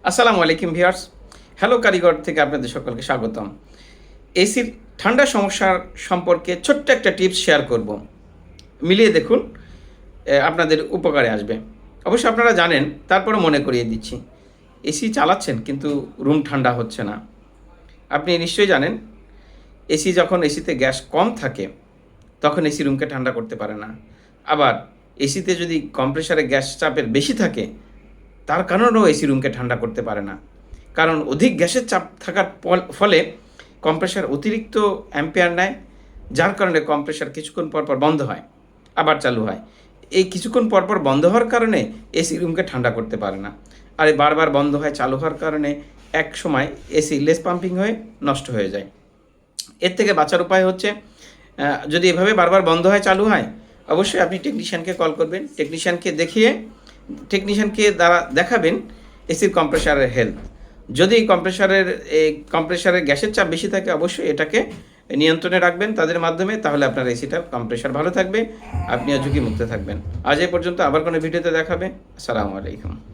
আসসালামু আলাইকুম viewers. Hello কারিগর থেকে আপনাদের সকলকে স্বাগতম। এসির ঠান্ডা সমস্যার সম্পর্কে ছোট্ট একটা টিপস শেয়ার করব। মিলিয়ে দেখুন, আপনাদের উপকারে আসবে। অবশ্য আপনারা জানেন, তারপরও মনে করিয়ে দিচ্ছি। এসি চালাচ্ছেন কিন্তু রুম ঠান্ডা হচ্ছে না। আপনি নিশ্চয়ই জানেন, এসিতে গ্যাস কম থাকে, তখন এসি রুমকে ঠান্ডা করতে পারে না। আবার এসিতে যদি কম্প্রেসারে গ্যাস চাপের বেশি থাকে, তার কারণেও এসি রুমকে ঠান্ডা করতে পারে না। কারণ অধিক গ্যাসের চাপ থাকার ফলে কম্প্রেসার অতিরিক্ত অ্যাম্পিয়ার নেয়, যার কারণে কম্প্রেসার কিছুক্ষণ পরপর বন্ধ হয়, আবার চালু হয়। এই কিছুক্ষণ পরপর বন্ধ হওয়ার কারণে এসি রুমকে ঠান্ডা করতে পারে না। আর এই বারবার বন্ধ হয়, চালু হওয়ার কারণে এক সময় এসি লেস পাম্পিং হয়ে নষ্ট হয়ে যায়। এর থেকে বাঁচার উপায় হচ্ছে, যদি এভাবে বারবার বন্ধ হয়, চালু হয়, অবশ্যই আপনি টেকনিশিয়ানকে কল করবেন। টেকনিশিয়ানকে দ্বারা দেখাবেন এসির কম্প্রেসারের হেলথ। যদি কম্প্রেসারের গ্যাসের চাপ বেশি থাকে, অবশ্যই এটাকে নিয়ন্ত্রণে রাখবেন তাদের মাধ্যমে। তাহলে আপনার এসিটার কম্প্রেসার ভালো থাকবে, আপনিও ঝুঁকিমুক্ত থাকবেন। আজ এ পর্যন্ত, আবার কোনো ভিডিওতে দেখাবে। আসসালামু আলাইকুম।